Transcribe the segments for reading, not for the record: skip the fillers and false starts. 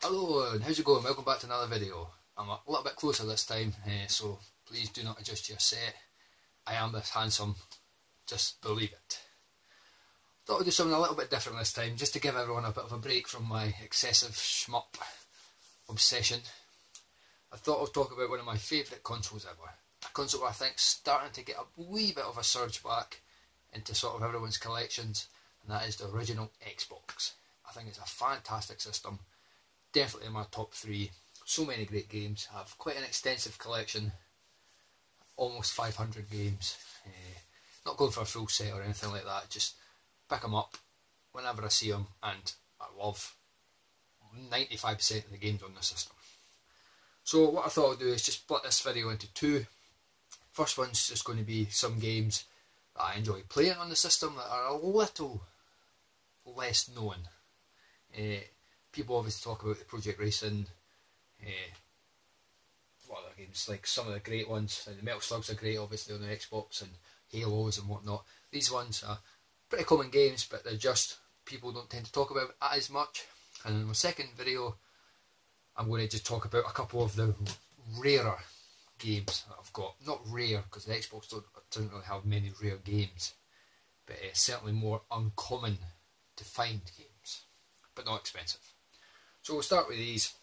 Hello, and how's it going? Welcome back to another video. I'm a little bit closer this time, so please do not adjust your set. I am this handsome, just believe it. Thought I'd do something a little bit different this time, just to give everyone a bit of a break from my excessive shmup obsession. I thought I'd talk about one of my favourite consoles ever. A console I think is starting to get a wee bit of a surge back into sort of everyone's collections, and that is the original Xbox. I think it's a fantastic system. Definitely in my top 3. So many great games. I have quite an extensive collection. Almost 500 games. Not going for a full set or anything like that. Just pick them up whenever I see them, and I love 95% of the games on the system. So what I thought I'd do is just split this video into 2. First one's just going to be some games that I enjoy playing on the system that are a little less known. People obviously talk about the Project Racing, what other games, like some of the great ones, and the Metal Slugs are great obviously on the Xbox, and Halos and whatnot. These ones are pretty common games, but they're just, people don't tend to talk about as much. And in my second video, I'm going to just talk about a couple of the rarer games that I've got. Not rare, because the Xbox doesn't really have many rare games, but certainly more uncommon to find games, but not expensive. So we'll start with these.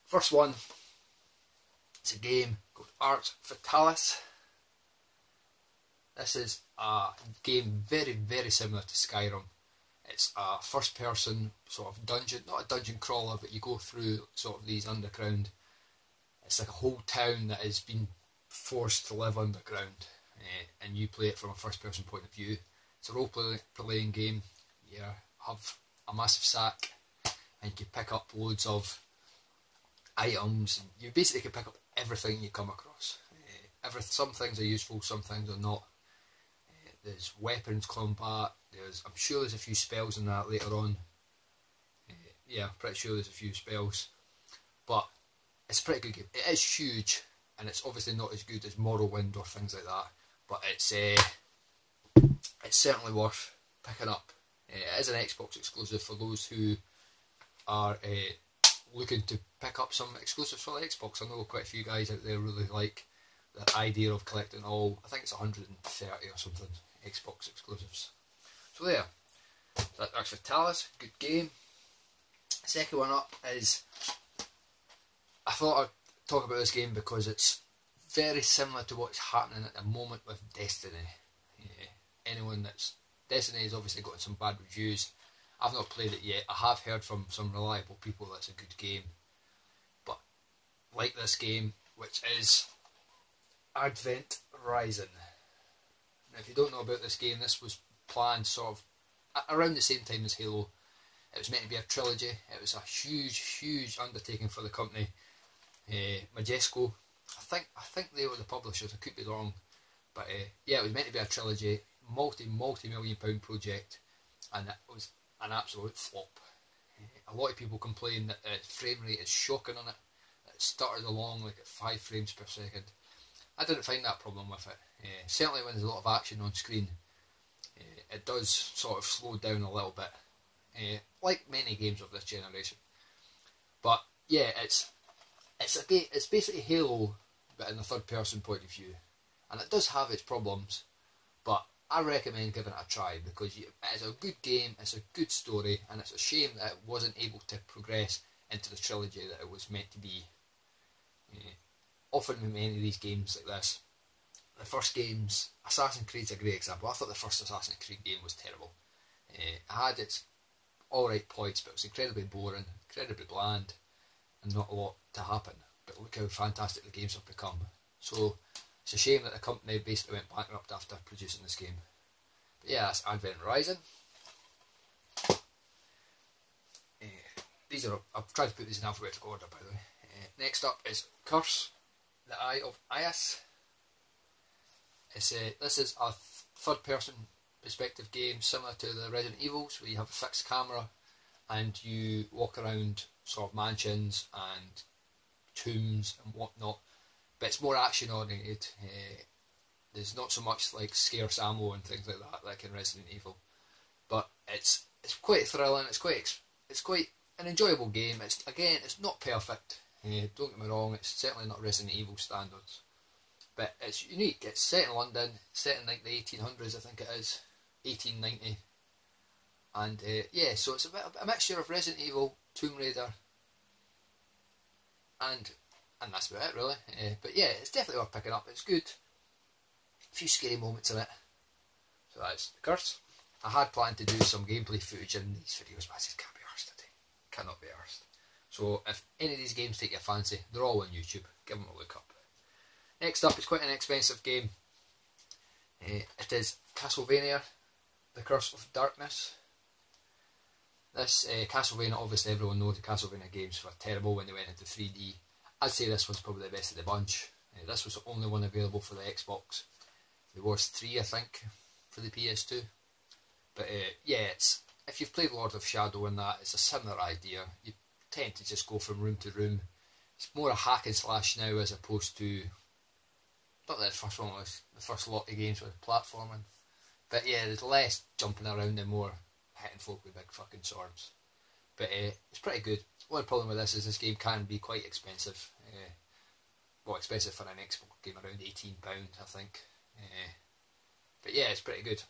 First one, it's a game called Artemis. This is a game very similar to Skyrim. It's a first person sort of dungeon, not a dungeon crawler, but you go through sort of these underground. It's like a whole town that has been forced to live underground, and you play it from a first person point of view. It's a role playing game. You have a massive sack, and you can pick up loads of items. You basically can pick up everything you come across. Some things are useful, some things are not. There's weapons combat. I'm sure there's a few spells in that later on. Yeah, pretty sure there's a few spells. But it's a pretty good game. It is huge, and it's obviously not as good as Morrowind or things like that. But it's certainly worth picking up. It is an Xbox exclusive for those who are looking to pick up some exclusives for the Xbox. I know quite a few guys out there really like the idea of collecting all, I think it's 130 or something, Xbox exclusives. So there, that's for Talis, good game. Second one up is, I thought I'd talk about this game because it's very similar to what's happening at the moment with Destiny. Destiny has obviously gotten some bad reviews. I've not played it yet. I have heard from some reliable people that it's a good game. But like this game, which is Advent Rising. Now if you don't know about this game, this was planned sort of around the same time as Halo. It was meant to be a trilogy. It was a huge undertaking for the company. Majesco, I think they were the publishers, I could be wrong. But yeah, it was meant to be a trilogy, multi-million pound project, and it was an absolute flop. A lot of people complain that the frame rate is shocking on it. It started along like at 5 frames per second. I didn't find that problem with it. Certainly when there's a lot of action on screen, it does sort of slow down a little bit, like many games of this generation. But yeah, it's a game. It's basically Halo, but in the third person point of view, and it does have its problems, but I recommend giving it a try because it's a good game, it's a good story, and it's a shame that it wasn't able to progress into the trilogy that it was meant to be. Often with many of these games like this, the first games, Assassin's Creed's a great example. I thought the first Assassin's Creed game was terrible. It had its alright points, but it was incredibly boring, incredibly bland, and not a lot to happen. But look how fantastic the games have become. So it's a shame that the company basically went bankrupt after producing this game. But yeah, that's Advent Rising. I've tried to put these in alphabetical order, by the way. Next up is Curse, the Eye of Ias. This is a third-person perspective game similar to the Resident Evils, where you have a fixed camera and you walk around sort of mansions and tombs and whatnot. But it's more action oriented. There's not so much like scarce ammo and things like that, like in Resident Evil. But it's quite thrilling. It's quite an enjoyable game. It's not perfect. Don't get me wrong, it's certainly not Resident Evil standards, but it's unique. It's set in London, set in like the 1800s, I think it is, 1890, and yeah, so it's a mixture of Resident Evil, Tomb Raider, and that's about it really. But yeah, it's definitely worth picking up. It's good. A few scary moments in it. So that's The Curse. I had planned to do some gameplay footage in these videos, but I just can't be arsed today. Cannot be arsed. So if any of these games take your fancy, they're all on YouTube. Give them a look up. Next up is quite an expensive game. It is Castlevania, The Curse of Darkness. This Castlevania, obviously everyone knows the Castlevania games were terrible when they went into 3D. I'd say this one's probably the best of the bunch. This was the only one available for the Xbox. There was 3, I think, for the PS2. But yeah, if you've played Lord of Shadow and that, it's a similar idea. You tend to just go from room to room. It's more a hack and slash now as opposed to, not that the first one was, the first lot of games with platforming. But yeah, there's less jumping around and more hitting folk with big fucking swords. But it's pretty good. One problem with this is this game can be quite expensive. Well, expensive for an Xbox game, around £18 I think. But yeah, it's pretty good.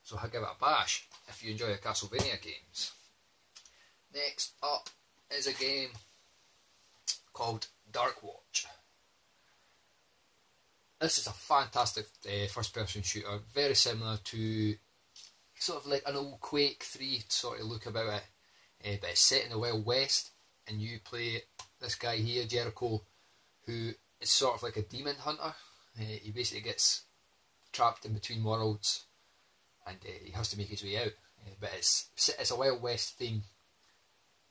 So I'll give it a bash if you enjoy the Castlevania games. Next up is a game called Dark Watch. This is a fantastic first person shooter, very similar to sort of like an old Quake 3 sort of look about it, but it's set in the Wild West, and you play this guy here, Jericho, who is sort of like a demon hunter. He basically gets trapped in between worlds, and he has to make his way out. But it's a Wild West theme,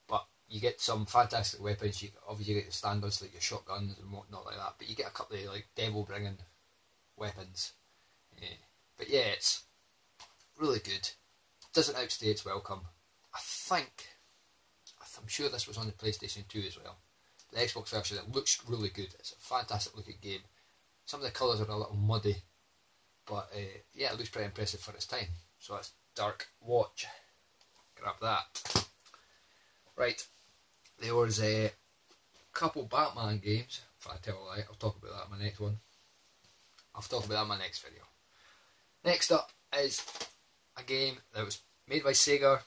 but you get some fantastic weapons. You obviously get the standards like your shotguns and whatnot like that, but you get a couple of like devil bringing weapons. But yeah, it's really good. Doesn't outstay its welcome. I'm sure this was on the PlayStation 2 as well. The Xbox version, it looks really good. It's a fantastic looking game. Some of the colours are a little muddy, but yeah, it looks pretty impressive for its time. So that's Dark Watch. Grab that. Right, there was a couple Batman games. If I tell a lie, I'll talk about that in my next one. I'll talk about that in my next video. Next up is a game that was made by Sega,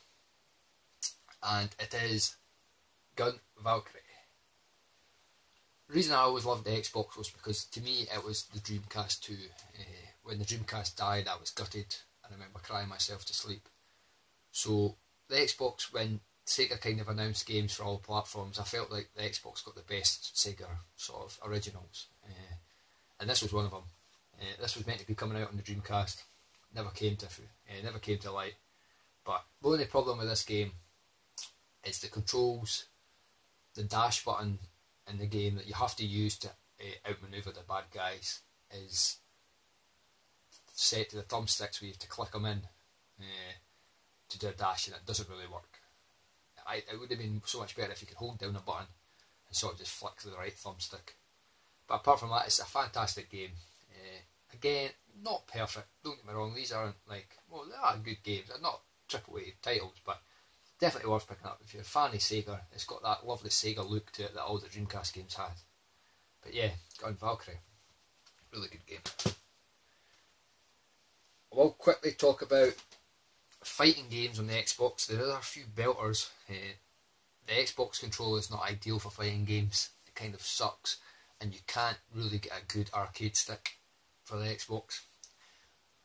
and it is Gun Valkyrie. The reason I always loved the Xbox was because to me it was the Dreamcast 2. When the Dreamcast died, I was gutted. I remember crying myself to sleep. So the Xbox, when Sega kind of announced games for all platforms, I felt like the Xbox got the best Sega sort of originals, and this was one of them. This was meant to be coming out on the Dreamcast, never came to light. But the only problem with this game is the controls, the dash button in the game that you have to use to outmaneuver the bad guys is set to the thumbsticks where you have to click them in to do a dash, and it doesn't really work. It would have been so much better if you could hold down a button and sort of just flick to the right thumbstick. But apart from that, it's a fantastic game. Again, not perfect, don't get me wrong, these aren't like, well, they are good games, they're not AAA titles, but definitely worth picking up. If you're a fan of Sega, it's got that lovely Sega look to it that all the Dreamcast games had. But yeah, Gun Valkyrie, really good game. I will quickly talk about fighting games on the Xbox. There are a few belters. The Xbox controller is not ideal for fighting games. It kind of sucks, and you can't really get a good arcade stick for the Xbox.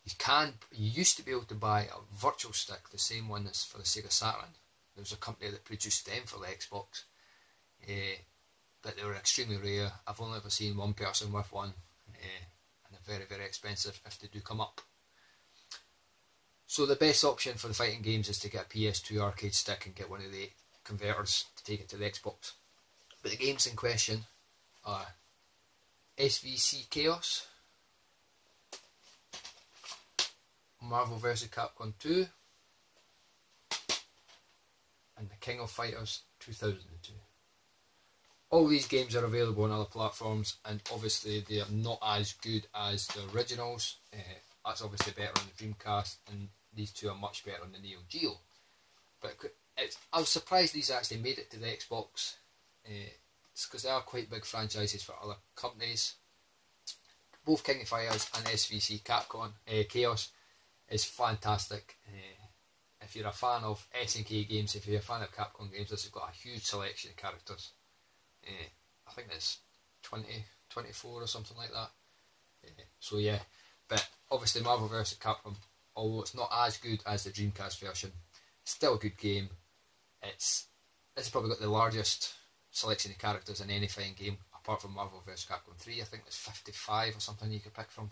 You used to be able to buy a virtual stick, the same one as for the Sega Saturn. There was a company that produced them for the Xbox, but they were extremely rare. I've only ever seen one person with one, and they're very, very expensive if they do come up. So the best option for the fighting games is to get a PS2 arcade stick and get one of the converters to take it to the Xbox. But the games in question are SVC Chaos, Marvel vs Capcom 2, and The King of Fighters 2002. All these games are available on other platforms, and obviously they are not as good as the originals. That's obviously better on the Dreamcast, and these two are much better on the Neo Geo. But I was surprised these actually made it to the Xbox. It's because they are quite big franchises for other companies. Both King of Fighters and SVC Capcom Chaos is fantastic. If you're a fan of SNK games, if you're a fan of Capcom games, this has got a huge selection of characters. I think there's 20, 24 or something like that. So yeah, but obviously Marvel vs. Capcom, although it's not as good as the Dreamcast version, it's still a good game. It's probably got the largest selection of characters in any fighting game, apart from Marvel vs. Capcom 3. I think there's 55 or something you could pick from.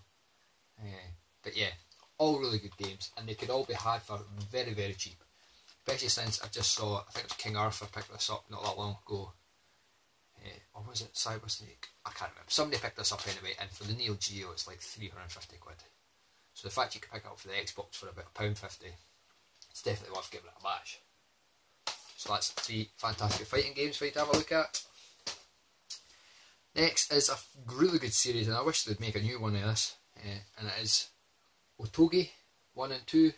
But yeah, all really good games, and they could all be had for very, very cheap. Especially since I just saw, I think it was King Arthur picked this up not that long ago. Or was it Cyber Snake? I can't remember. Somebody picked this up anyway, and for the Neo Geo it's like 350 quid. So the fact you can pick it up for the Xbox for about £1.50, it's definitely worth giving it a bash. So that's 3 fantastic fighting games for you to have a look at. Next is a really good series, and I wish they'd make a new one of this, and it is Ortoge 1 and 2.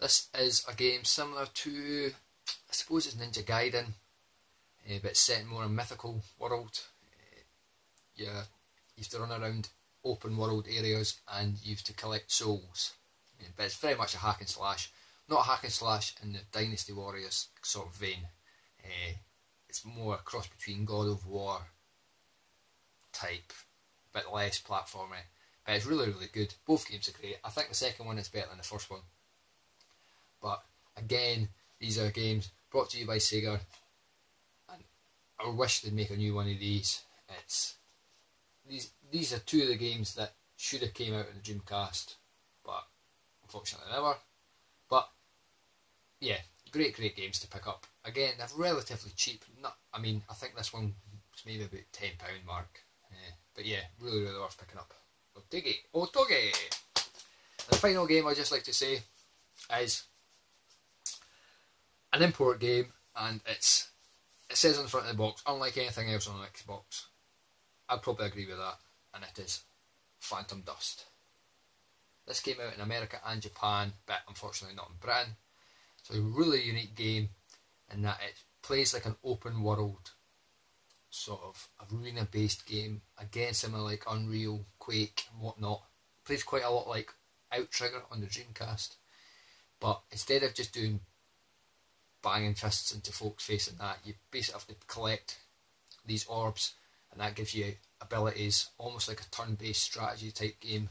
This is a game similar to, I suppose it's Ninja Gaiden, but it's set in more a mythical world. You have to run around open world areas and you have to collect souls. But it's very much a hack and slash. Not a hack and slash in the Dynasty Warriors sort of vein. It's more a cross between God of War type, a bit less platformy. But it's really, really good. Both games are great. I think the second one is better than the first one. But again, these are games brought to you by Sega, and I wish they'd make a new one of these. These are 2 of the games that should have came out in the Dreamcast, but unfortunately never. But yeah, great games to pick up. Again, they're relatively cheap. I think this one was maybe about £10 mark. But yeah, really, really worth picking up. Ortoge! The final game I'd just like to say is an import game, and it says on the front of the box, unlike anything else on Xbox. I'd probably agree with that, and it is Phantom Dust. This came out in America and Japan, but unfortunately not in Britain. It's a really unique game in that it plays like an open world, sort of arena based game. Again, similar like Unreal, Quake and whatnot. It plays quite a lot like Outrigger on the Dreamcast. But instead of just doing banging fists into folks' face and that, you basically have to collect these orbs, and that gives you abilities, almost like a turn-based strategy type game,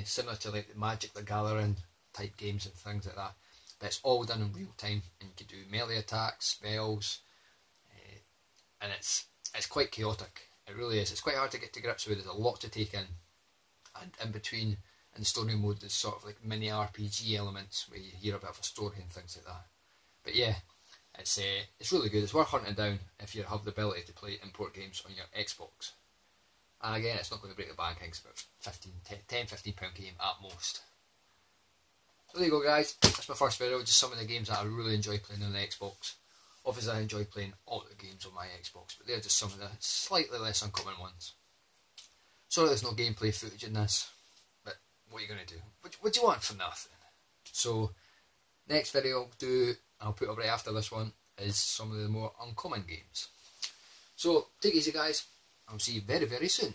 similar to like the Magic the Gathering type games and things like that. But it's all done in real time, and you can do melee attacks, spells, and it's quite chaotic. It really is. It's quite hard to get to grips with. There's a lot to take in, and in between, in the story mode, there's sort of like mini RPG elements where you hear a bit of a story and things like that. But yeah, it's really good. It's worth hunting down if you have the ability to play import games on your Xbox. And again, it's not going to break the bank. I think it's about £10-15 game at most. So there you go, guys. That's my first video. Just some of the games that I really enjoy playing on the Xbox. Obviously, I enjoy playing all the games on my Xbox, but they're just some of the slightly less uncommon ones. Sorry there's no gameplay footage in this, but what are you going to do? What do you want for nothing? So, next video I'll put up right after this one, is some of the more uncommon games. So, take it easy, guys. I'll see you very, very soon.